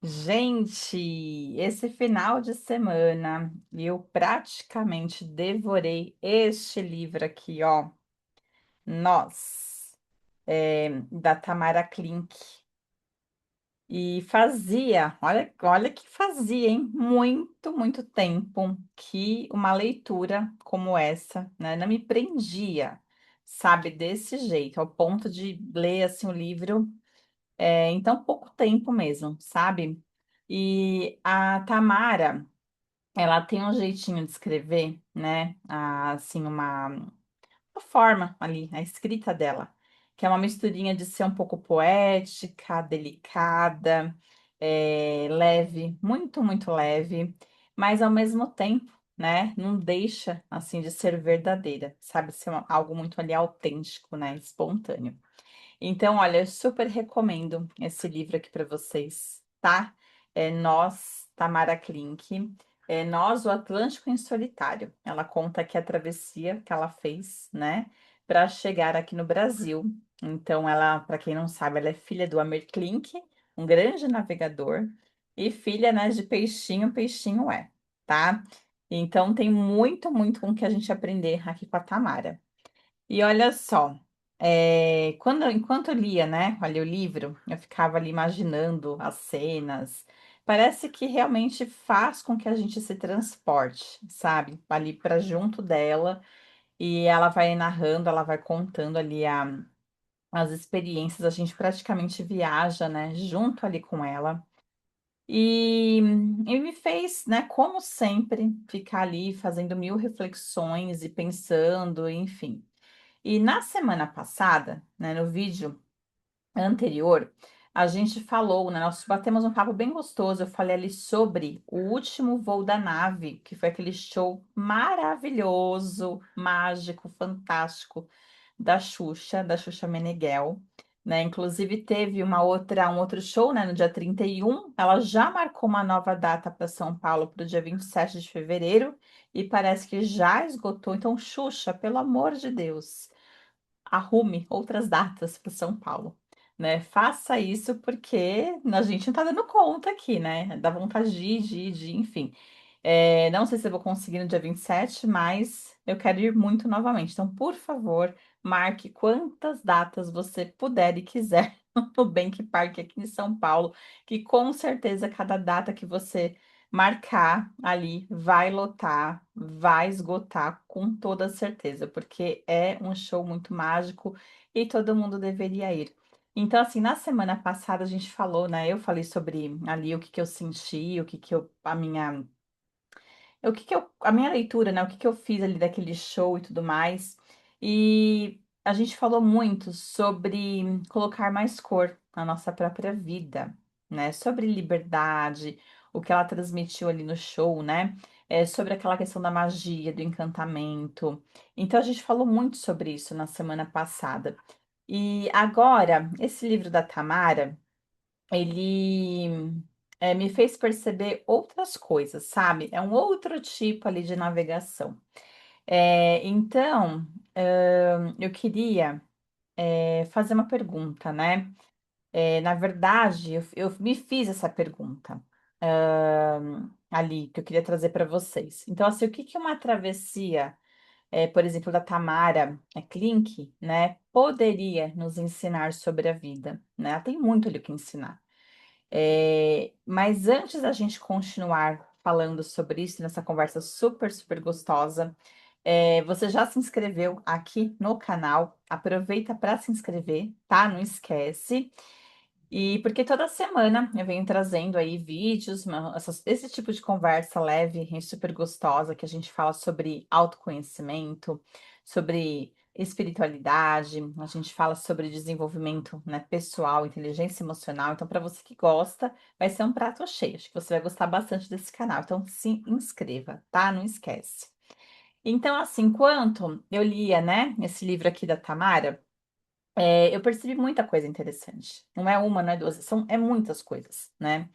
Gente, esse final de semana eu praticamente devorei este livro aqui, ó. Nós, da Tamara Klink. E fazia, olha que fazia, hein? Muito tempo que uma leitura como essa, né, não me prendia, sabe, desse jeito, ao ponto de ler assim o livro em tão pouco tempo mesmo, sabe? E a Tamara, ela tem um jeitinho de escrever, né? Assim, uma forma ali, a escrita dela, que é uma misturinha de ser um pouco poética, delicada, leve, muito leve, mas ao mesmo tempo, né? Não deixa, assim, de ser verdadeira, sabe? Ser algo muito ali autêntico, né? Espontâneo. Então, olha, eu super recomendo esse livro aqui para vocês, tá? É Nós, Tamara Klink. É Nós, o Atlântico em Solitário. Ela conta aqui a travessia que ela fez, né, para chegar aqui no Brasil. Então, ela, para quem não sabe, ela é filha do Amir Klink, um grande navegador, e filha, né, de Peixinho, Peixinho é, tá? Então, tem muito com que a gente aprender aqui com a Tamara. E olha só, enquanto eu lia, né, ali o livro, eu ficava ali imaginando as cenas. Parece que realmente faz com que a gente se transporte, sabe? Ali para junto dela e ela vai narrando, ela vai contando ali as experiências. A gente praticamente viaja, né, junto ali com ela. E, e me fez, né, como sempre, ficar ali fazendo mil reflexões e pensando, enfim. E na semana passada, né, no vídeo anterior, a gente falou, né, nós batemos um papo bem gostoso. Eu falei ali sobre o último voo da nave, que foi aquele show maravilhoso, mágico, fantástico da Xuxa Meneghel, né? Inclusive teve um outro show, né, no dia 31. Ela já marcou uma nova data para São Paulo para o dia 27 de fevereiro e parece que já esgotou. Então, Xuxa, pelo amor de Deus, arrume outras datas para São Paulo, né? Faça isso porque a gente não tá dando conta aqui, né? Dá vontade de ir, enfim. Não sei se eu vou conseguir no dia 27, mas eu quero ir muito novamente. Então, por favor, marque quantas datas você puder e quiser no Bank Park aqui em São Paulo, que com certeza cada data que você marcar ali vai lotar, vai esgotar com toda certeza, porque é um show muito mágico e todo mundo deveria ir. Então, assim, na semana passada a gente falou, né? Eu falei sobre ali o que que eu senti, a minha leitura, né? O que que eu fiz ali daquele show e tudo mais. E a gente falou muito sobre colocar mais cor na nossa própria vida, né? Sobre liberdade, o que ela transmitiu ali no show, né? Sobre aquela questão da magia, do encantamento. Então a gente falou muito sobre isso na semana passada. E agora, esse livro da Tamara ele me fez perceber outras coisas, sabe? É um outro tipo ali de navegação. Então, eu queria fazer uma pergunta, né? Na verdade, eu me fiz essa pergunta ali que eu queria trazer para vocês. Então, assim, o que que uma travessia, por exemplo, da Tamara Klink, né, poderia nos ensinar sobre a vida, né? Ela tem muito ali o que ensinar. Mas antes da gente continuar falando sobre isso, nessa conversa super gostosa, você já se inscreveu aqui no canal? Aproveita para se inscrever, tá? Não esquece. E porque toda semana eu venho trazendo aí vídeos, esse tipo de conversa leve e super gostosa que a gente fala sobre autoconhecimento, sobre espiritualidade, a gente fala sobre desenvolvimento, né, pessoal, inteligência emocional. Então, para você que gosta, vai ser um prato cheio. Acho que você vai gostar bastante desse canal. Então, se inscreva, tá? Não esquece. Então, assim, enquanto eu lia, né, esse livro aqui da Tamara, eu percebi muita coisa interessante. Não é uma, não é duas, é muitas coisas, né?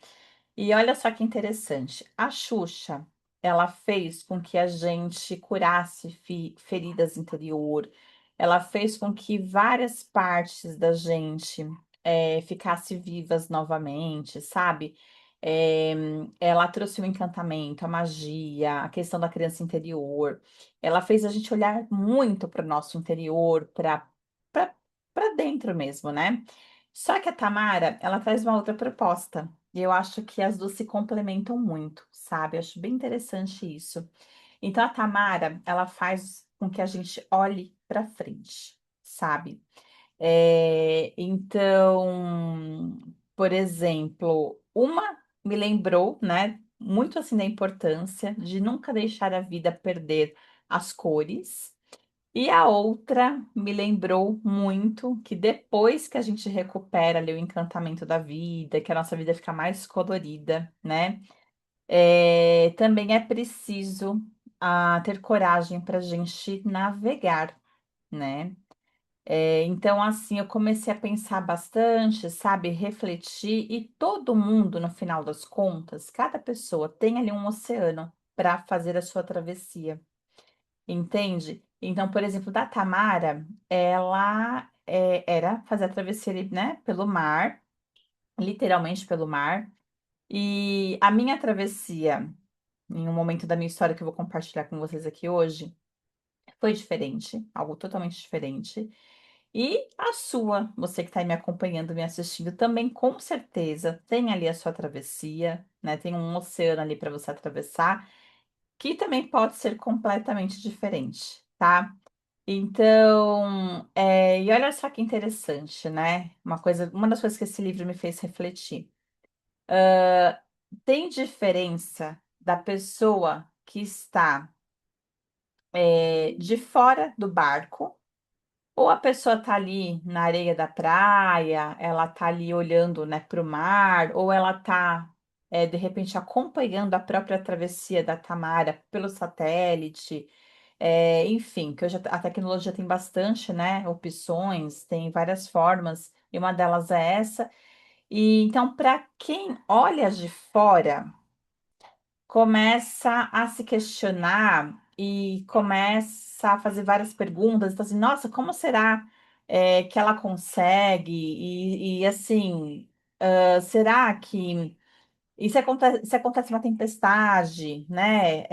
E olha só que interessante. A Xuxa, ela fez com que a gente curasse feridas interior. Ela fez com que várias partes da gente ficasse vivas novamente, sabe? É, ela trouxe o encantamento, a magia, a questão da criança interior. Ela fez a gente olhar muito para o nosso interior, para dentro mesmo, né? Só que a Tamara, ela traz uma outra proposta. E eu acho que as duas se complementam muito, sabe? Eu acho bem interessante isso. Então, a Tamara, ela faz com que a gente olhe para frente, sabe? Então, por exemplo, uma me lembrou, né, muito assim da importância de nunca deixar a vida perder as cores. E a outra me lembrou muito que depois que a gente recupera ali o encantamento da vida, que a nossa vida fica mais colorida, né? Também é preciso ter coragem para a gente navegar, né? Então, assim, eu comecei a pensar bastante, sabe, refletir, e todo mundo, no final das contas, cada pessoa tem ali um oceano para fazer a sua travessia, entende? Então, por exemplo, da Tamara, ela era fazer a travessia, ali, né, pelo mar, literalmente pelo mar, e a minha travessia, em um momento da minha história que eu vou compartilhar com vocês aqui hoje, foi diferente, algo totalmente diferente. E a sua, você que está aí me acompanhando, me assistindo, também com certeza tem ali a sua travessia, né? Tem um oceano ali para você atravessar, que também pode ser completamente diferente, tá? Então, e olha só que interessante, né? Uma das coisas que esse livro me fez refletir. Tem diferença da pessoa que está, de fora do barco. Ou a pessoa tá ali na areia da praia, ela tá ali olhando, né, para o mar, ou ela tá, de repente, acompanhando a própria travessia da Tamara pelo satélite, enfim, que hoje a tecnologia tem bastante, né, opções, tem várias formas, e uma delas é essa. E então, para quem olha de fora, começa a se questionar e começa a fazer várias perguntas. Então, assim, nossa, como será que ela consegue? E, assim, será que. E se acontece uma tempestade, né?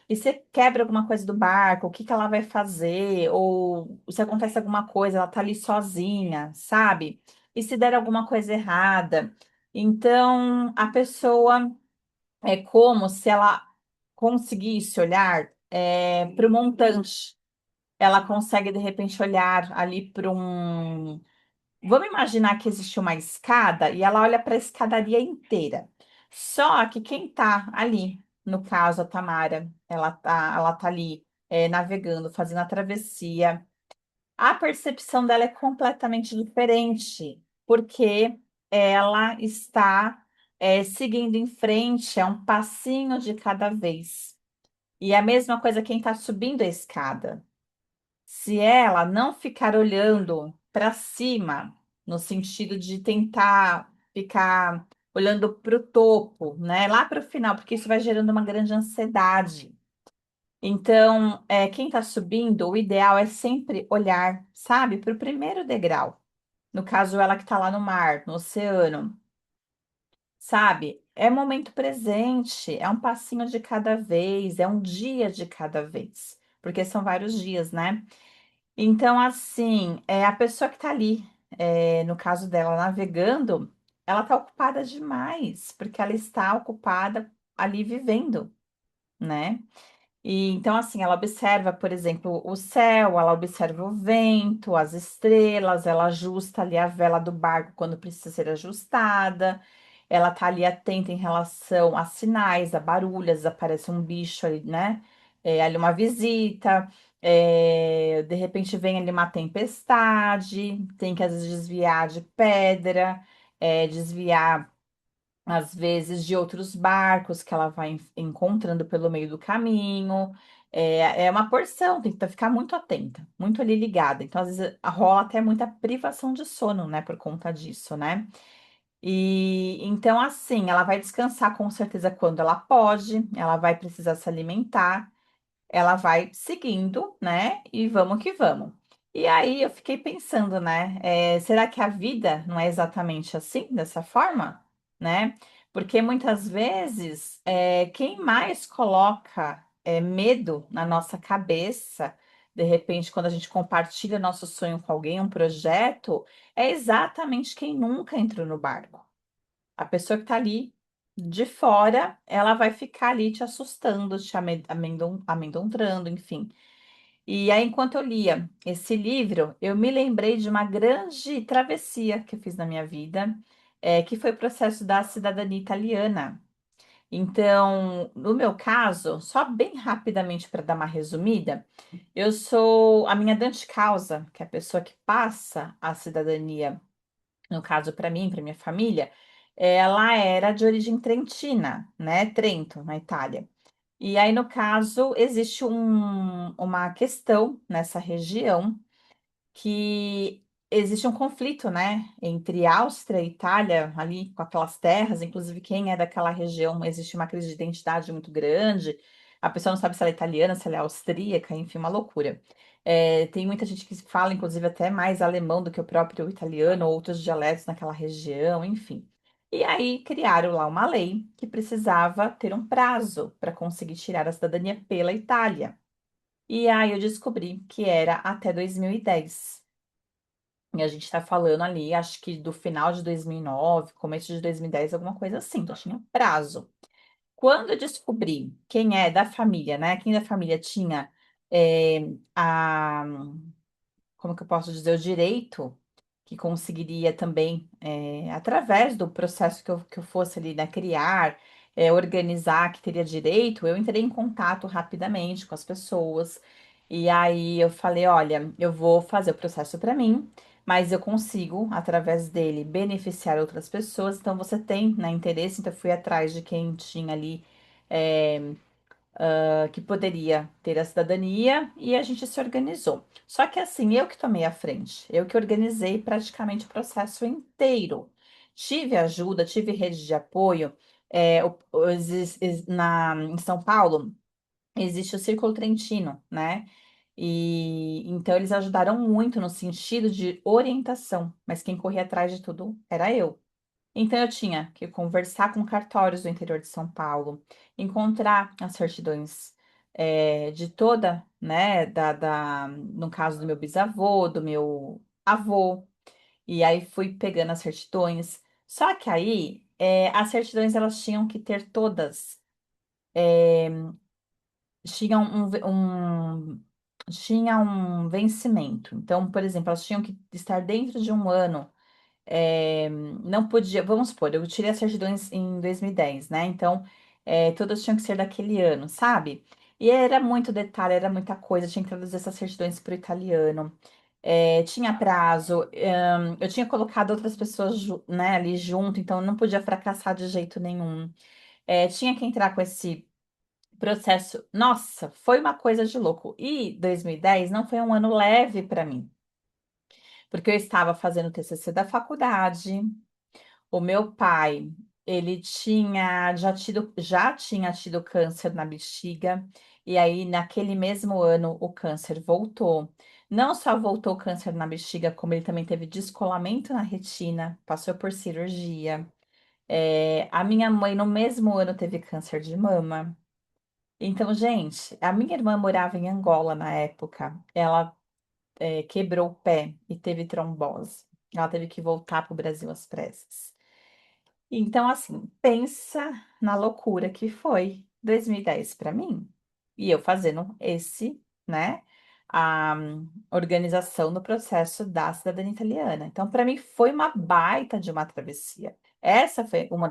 E se quebra alguma coisa do barco, o que que ela vai fazer? Ou se acontece alguma coisa, ela tá ali sozinha, sabe? E se der alguma coisa errada? Então, a pessoa. É como se ela conseguisse olhar para o montante. Ela consegue, de repente, olhar ali para um. Vamos imaginar que existe uma escada e ela olha para a escadaria inteira. Só que quem está ali, no caso, a Tamara, ela tá ali navegando, fazendo a travessia. A percepção dela é completamente diferente, porque ela está seguindo em frente, é um passinho de cada vez. E é a mesma coisa quem está subindo a escada. Se ela não ficar olhando para cima, no sentido de tentar ficar olhando para o topo, né, lá para o final, porque isso vai gerando uma grande ansiedade. Então, quem está subindo, o ideal é sempre olhar, sabe, para o primeiro degrau. No caso, ela que está lá no mar, no oceano, sabe? É momento presente, é um passinho de cada vez, é um dia de cada vez, porque são vários dias, né? Então, assim, a pessoa que está ali, no caso dela, navegando, ela está ocupada demais, porque ela está ocupada ali vivendo, né? E então, assim, ela observa, por exemplo, o céu, ela observa o vento, as estrelas, ela ajusta ali a vela do barco quando precisa ser ajustada. Ela tá ali atenta em relação a sinais, a barulhos, aparece um bicho ali, né? Ali uma visita, de repente vem ali uma tempestade, tem que às vezes desviar de pedra, desviar às vezes de outros barcos que ela vai encontrando pelo meio do caminho. É uma porção, tem que ficar muito atenta, muito ali ligada. Então, às vezes, rola até muita privação de sono, né, por conta disso, né? E então, assim, ela vai descansar com certeza quando ela pode, ela vai precisar se alimentar, ela vai seguindo, né? E vamos que vamos. E aí eu fiquei pensando, né? Será que a vida não é exatamente assim, dessa forma, né? Porque muitas vezes quem mais coloca medo na nossa cabeça, de repente, quando a gente compartilha nosso sonho com alguém, um projeto, é exatamente quem nunca entrou no barco. A pessoa que está ali de fora, ela vai ficar ali te assustando, te amedrontando, enfim. E aí, enquanto eu lia esse livro, eu me lembrei de uma grande travessia que eu fiz na minha vida, que foi o processo da cidadania italiana. Então, no meu caso, só bem rapidamente para dar uma resumida, eu sou a minha dante causa, que é a pessoa que passa a cidadania, no caso para mim, para minha família, ela era de origem trentina, né? Trento, na Itália. E aí, no caso, existe uma questão nessa região que existe um conflito, né, entre Áustria e Itália, ali com aquelas terras, inclusive quem é daquela região, existe uma crise de identidade muito grande, a pessoa não sabe se ela é italiana, se ela é austríaca, enfim, uma loucura. Tem muita gente que fala, inclusive, até mais alemão do que o próprio italiano, ou outros dialetos naquela região, enfim. E aí criaram lá uma lei que precisava ter um prazo para conseguir tirar a cidadania pela Itália. E aí eu descobri que era até 2010. E a gente está falando ali, acho que do final de 2009, começo de 2010, alguma coisa assim, então tinha prazo. Quando eu descobri quem é da família, né? Quem da família tinha a como que eu posso dizer, o direito que conseguiria também, através do processo que eu fosse ali, né, criar, organizar, que teria direito, eu entrei em contato rapidamente com as pessoas. E aí eu falei, olha, eu vou fazer o processo para mim, mas eu consigo, através dele, beneficiar outras pessoas. Então você tem, né, interesse? Então eu fui atrás de quem tinha ali. eh, que poderia ter a cidadania e a gente se organizou. Só que assim, eu que tomei a frente, eu que organizei praticamente o processo inteiro. Tive ajuda, tive rede de apoio. Em São Paulo existe o Círculo Trentino, né? E então eles ajudaram muito no sentido de orientação, mas quem corria atrás de tudo era eu. Então, eu tinha que conversar com cartórios do interior de São Paulo, encontrar as certidões de toda, né, no caso do meu bisavô, do meu avô, e aí fui pegando as certidões. Só que aí, as certidões, elas tinham que ter todas, tinham tinha um vencimento. Então, por exemplo, elas tinham que estar dentro de um ano. Não podia, vamos supor, eu tirei as certidões em 2010, né? Então, todas tinham que ser daquele ano, sabe? E era muito detalhe, era muita coisa, tinha que traduzir essas certidões para o italiano. Tinha prazo, eu tinha colocado outras pessoas, né, ali junto, então não podia fracassar de jeito nenhum. Tinha que entrar com esse processo. Nossa, foi uma coisa de louco. E 2010 não foi um ano leve para mim, porque eu estava fazendo o TCC da faculdade. O meu pai, ele já tinha tido câncer na bexiga, e aí naquele mesmo ano o câncer voltou. Não só voltou o câncer na bexiga, como ele também teve descolamento na retina, passou por cirurgia. A minha mãe, no mesmo ano, teve câncer de mama. Então, gente, a minha irmã morava em Angola na época. Ela, quebrou o pé e teve trombose. Ela teve que voltar para o Brasil às pressas. Então, assim, pensa na loucura que foi 2010 para mim. E eu fazendo né, a organização do processo da cidadania italiana. Então, para mim, foi uma baita de uma travessia. Essa foi uma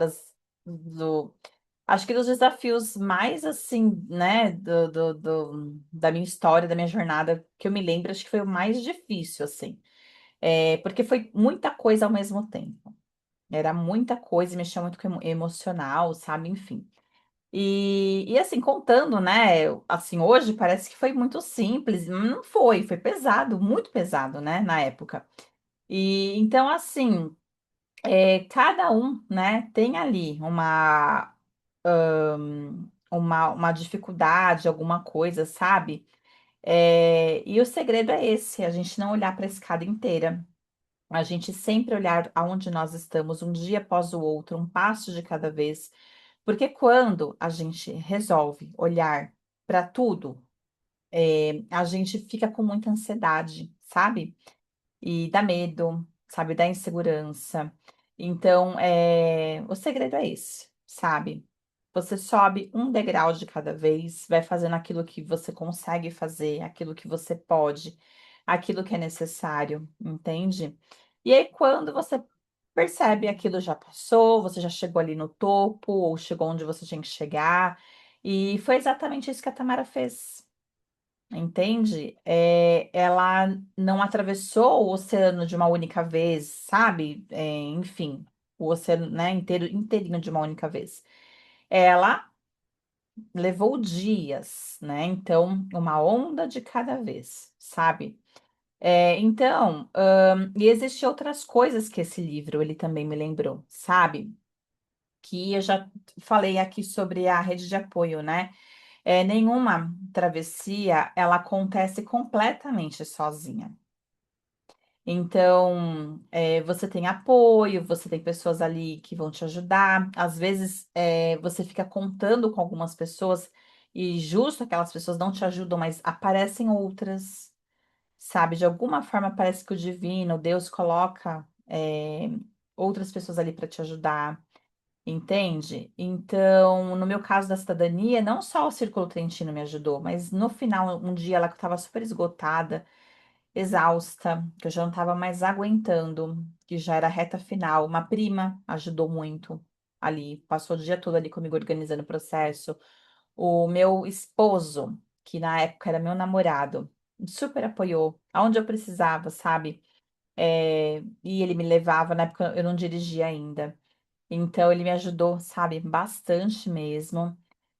acho que dos desafios mais, assim, né, da minha história, da minha jornada, que eu me lembro, acho que foi o mais difícil, assim. Porque foi muita coisa ao mesmo tempo. Era muita coisa, mexia muito com o emocional, sabe? Enfim. E assim, contando, né? Assim, hoje parece que foi muito simples. Não foi, foi pesado, muito pesado, né? Na época. E então, assim, cada um, né, tem ali uma dificuldade, alguma coisa, sabe? E o segredo é esse, a gente não olhar para a escada inteira. A gente sempre olhar aonde nós estamos, um dia após o outro, um passo de cada vez, porque quando a gente resolve olhar para tudo, a gente fica com muita ansiedade, sabe? E dá medo, sabe? Dá insegurança. Então, o segredo é esse, sabe? Você sobe um degrau de cada vez, vai fazendo aquilo que você consegue fazer, aquilo que você pode, aquilo que é necessário, entende? E aí, quando você percebe aquilo já passou, você já chegou ali no topo, ou chegou onde você tinha que chegar, e foi exatamente isso que a Tamara fez. Entende? Ela não atravessou o oceano de uma única vez, sabe? Enfim, o oceano, né, inteiro, inteirinho de uma única vez. Ela levou dias, né? Então, uma onda de cada vez, sabe? Então, e existem outras coisas que esse livro ele também me lembrou, sabe? Que eu já falei aqui sobre a rede de apoio, né? Nenhuma travessia ela acontece completamente sozinha. Então, você tem apoio, você tem pessoas ali que vão te ajudar. Às vezes, você fica contando com algumas pessoas e justo aquelas pessoas não te ajudam, mas aparecem outras, sabe? De alguma forma parece que o divino, Deus coloca, outras pessoas ali para te ajudar. Entende? Então, no meu caso da cidadania, não só o Círculo Trentino me ajudou, mas no final, um dia ela que estava super esgotada, exausta, que eu já não estava mais aguentando, que já era a reta final, uma prima ajudou muito ali, passou o dia todo ali comigo organizando o processo. O meu esposo, que na época era meu namorado, super apoiou, aonde eu precisava, sabe? E ele me levava, na época eu não dirigia ainda. Então ele me ajudou, sabe, bastante mesmo.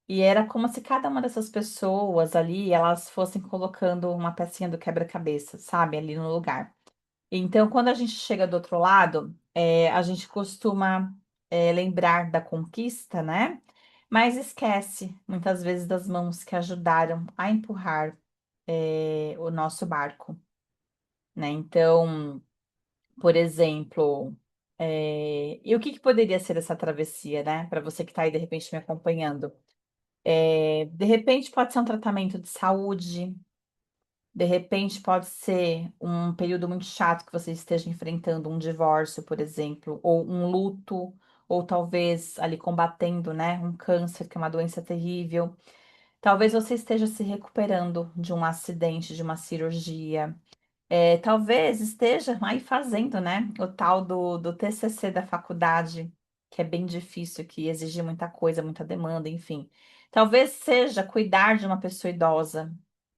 E era como se cada uma dessas pessoas ali, elas fossem colocando uma pecinha do quebra-cabeça, sabe, ali no lugar. Então, quando a gente chega do outro lado, a gente costuma, lembrar da conquista, né? Mas esquece, muitas vezes, das mãos que ajudaram a empurrar, o nosso barco, né? Então, por exemplo, e o que que poderia ser essa travessia, né? Para você que está aí de repente me acompanhando. De repente pode ser um tratamento de saúde, de repente pode ser um período muito chato que você esteja enfrentando, um divórcio, por exemplo, ou um luto, ou talvez ali combatendo, né, um câncer, que é uma doença terrível. Talvez você esteja se recuperando de um acidente, de uma cirurgia. Talvez esteja aí fazendo, né, o tal do TCC da faculdade, que é bem difícil, que exige muita coisa, muita demanda, enfim. Talvez seja cuidar de uma pessoa idosa.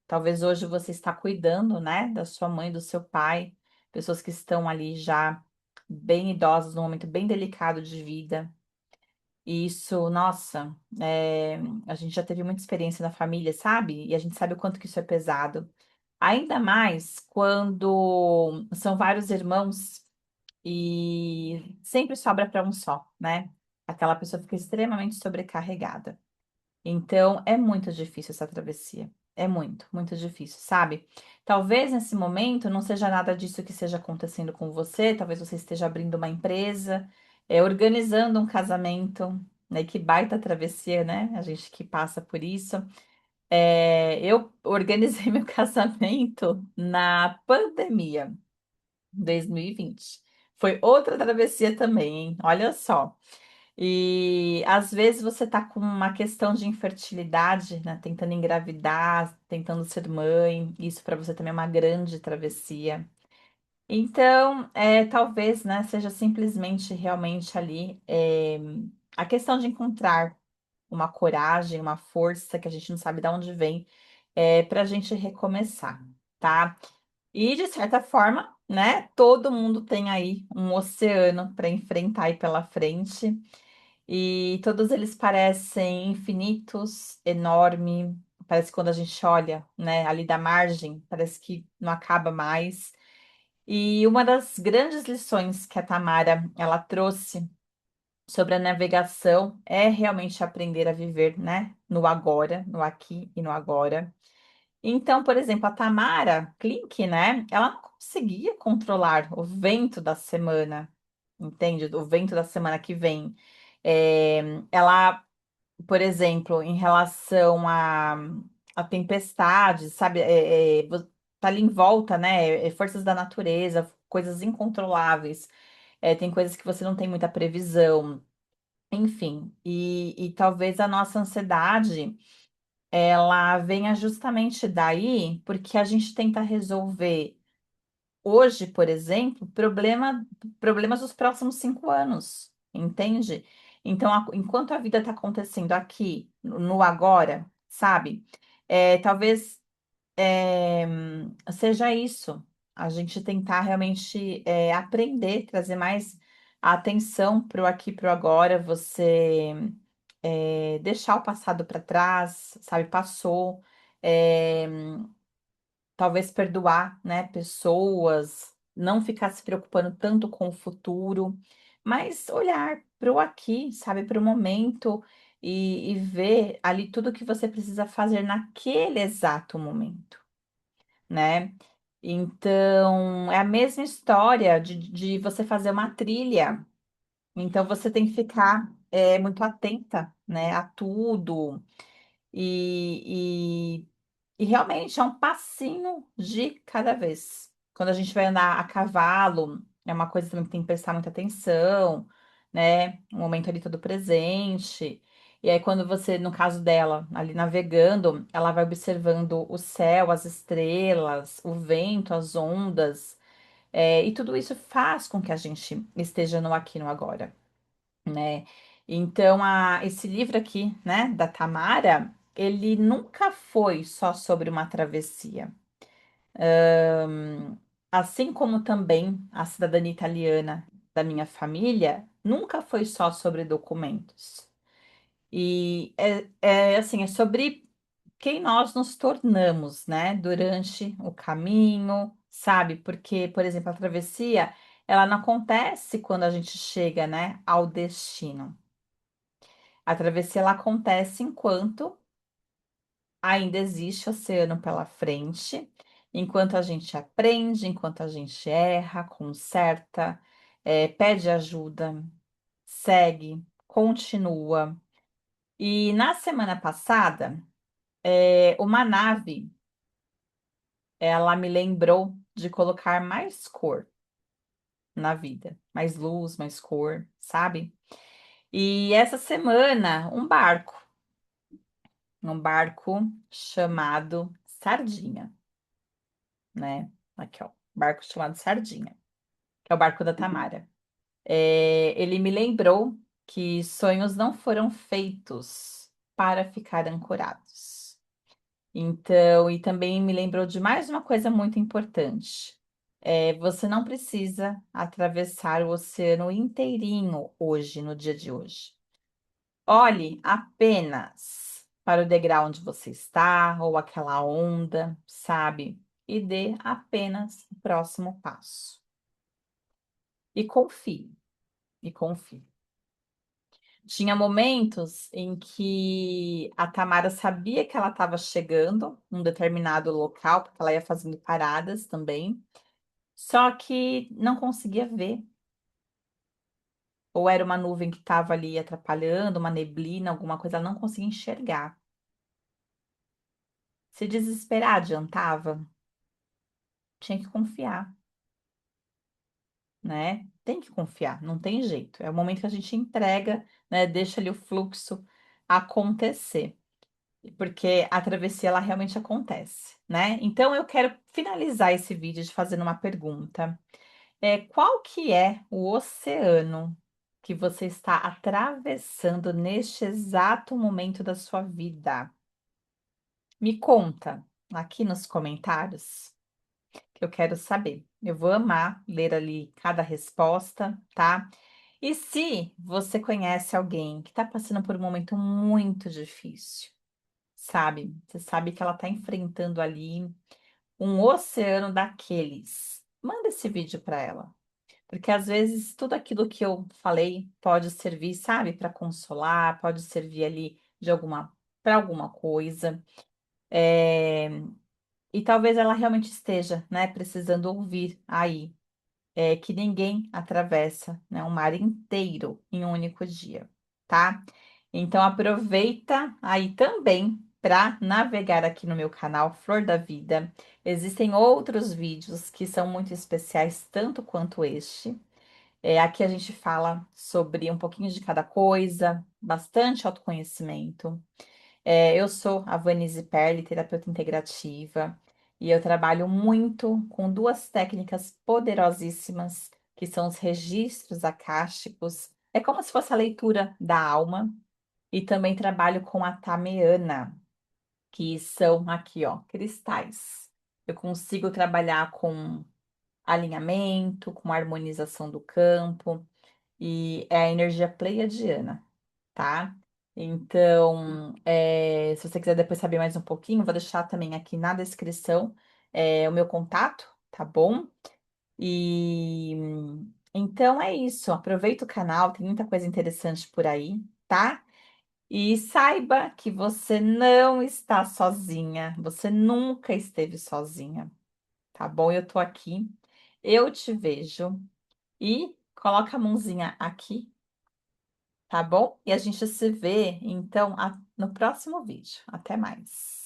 Talvez hoje você está cuidando, né, da sua mãe, do seu pai, pessoas que estão ali já bem idosas, num momento bem delicado de vida. E isso, nossa, a gente já teve muita experiência na família, sabe? E a gente sabe o quanto que isso é pesado. Ainda mais quando são vários irmãos e sempre sobra para um só, né? Aquela pessoa fica extremamente sobrecarregada. Então, é muito difícil essa travessia. É muito, muito difícil, sabe? Talvez nesse momento não seja nada disso que esteja acontecendo com você, talvez você esteja abrindo uma empresa, organizando um casamento, né? Que baita travessia, né? A gente que passa por isso. Eu organizei meu casamento na pandemia, 2020. Foi outra travessia também, hein? Olha só. E às vezes você tá com uma questão de infertilidade, né? Tentando engravidar, tentando ser mãe. Isso para você também é uma grande travessia. Então, talvez, né, seja simplesmente realmente ali a questão de encontrar uma coragem, uma força que a gente não sabe de onde vem, para a gente recomeçar, tá? E de certa forma, né, todo mundo tem aí um oceano para enfrentar aí pela frente, e todos eles parecem infinitos, enorme. Parece que quando a gente olha, né, ali da margem, parece que não acaba mais. E uma das grandes lições que a Tamara ela trouxe sobre a navegação é realmente aprender a viver, né, no agora, no aqui e no agora. Então, por exemplo, a Tamara Klink, né? Ela não conseguia controlar o vento da semana, entende? O vento da semana que vem. Ela, por exemplo, em relação a tempestades, sabe? Tá ali em volta, né? Forças da natureza, coisas incontroláveis. Tem coisas que você não tem muita previsão. Enfim, e talvez a nossa ansiedade ela venha justamente daí, porque a gente tenta resolver hoje, por exemplo, problemas dos próximos 5 anos, entende? Então, enquanto a vida está acontecendo aqui, no agora, sabe? Talvez seja isso, a gente tentar realmente aprender, trazer mais atenção para o aqui, para o agora, você deixar o passado para trás, sabe? Passou. é, Talvez perdoar, né, pessoas, não ficar se preocupando tanto com o futuro, mas olhar para o aqui, sabe, para o momento e ver ali tudo que você precisa fazer naquele exato momento, né? Então, é a mesma história de você fazer uma trilha. Então, você tem que ficar muito atenta, né, a tudo. E, e realmente é um passinho de cada vez. Quando a gente vai andar a cavalo, é uma coisa também que tem que prestar muita atenção, né? O momento ali todo presente. E aí, quando você, no caso dela, ali navegando, ela vai observando o céu, as estrelas, o vento, as ondas, e tudo isso faz com que a gente esteja no aqui e no agora, né? Então, esse livro aqui, né, da Tamara, ele nunca foi só sobre uma travessia. Assim como também a cidadania italiana da minha família, nunca foi só sobre documentos. E assim, é sobre quem nós nos tornamos, né, durante o caminho, sabe? Porque, por exemplo, a travessia, ela não acontece quando a gente chega, né, ao destino. A travessia ela acontece enquanto ainda existe oceano pela frente, enquanto a gente aprende, enquanto a gente erra, conserta, pede ajuda, segue, continua. E na semana passada, uma nave, ela me lembrou de colocar mais cor na vida, mais luz, mais cor, sabe? E essa semana, um barco chamado Sardinha, né? Aqui, ó, barco chamado Sardinha, que é o barco da Tamara. Ele me lembrou que sonhos não foram feitos para ficar ancorados. Então, e também me lembrou de mais uma coisa muito importante. Você não precisa atravessar o oceano inteirinho hoje, no dia de hoje. Olhe apenas para o degrau onde você está, ou aquela onda, sabe? E dê apenas o próximo passo. E confie, e confie. Tinha momentos em que a Tamara sabia que ela estava chegando num determinado local, porque ela ia fazendo paradas também, só que não conseguia ver. Ou era uma nuvem que estava ali atrapalhando, uma neblina, alguma coisa, ela não conseguia enxergar. Se desesperar adiantava? Tinha que confiar, né? Tem que confiar, não tem jeito. É o momento que a gente entrega, né? Deixa ali o fluxo acontecer, porque a travessia ela realmente acontece, né? Então eu quero finalizar esse vídeo de fazendo uma pergunta. Qual que é o oceano que você está atravessando neste exato momento da sua vida? Me conta aqui nos comentários, que eu quero saber. Eu vou amar ler ali cada resposta, tá? E se você conhece alguém que está passando por um momento muito difícil, sabe? Você sabe que ela está enfrentando ali um oceano daqueles. Manda esse vídeo para ela, porque às vezes tudo aquilo que eu falei pode servir, sabe, para consolar, pode servir ali de alguma para alguma coisa. E talvez ela realmente esteja, né, precisando ouvir aí, que ninguém atravessa, né, um mar inteiro em um único dia, tá? Então aproveita aí também para navegar aqui no meu canal Flor da Vida. Existem outros vídeos que são muito especiais, tanto quanto este. Aqui a gente fala sobre um pouquinho de cada coisa, bastante autoconhecimento. Eu sou a Vanise Perli, terapeuta integrativa, e eu trabalho muito com duas técnicas poderosíssimas, que são os registros akáshicos. É como se fosse a leitura da alma, e também trabalho com a Tameana, que são aqui, ó, cristais. Eu consigo trabalhar com alinhamento, com harmonização do campo, e é a energia pleiadiana, tá? Então, se você quiser depois saber mais um pouquinho, vou deixar também aqui na descrição o meu contato, tá bom? E então é isso. Aproveita o canal, tem muita coisa interessante por aí, tá? E saiba que você não está sozinha, você nunca esteve sozinha, tá bom? Eu tô aqui, eu te vejo e coloca a mãozinha aqui, tá bom? E a gente se vê, então, no próximo vídeo. Até mais.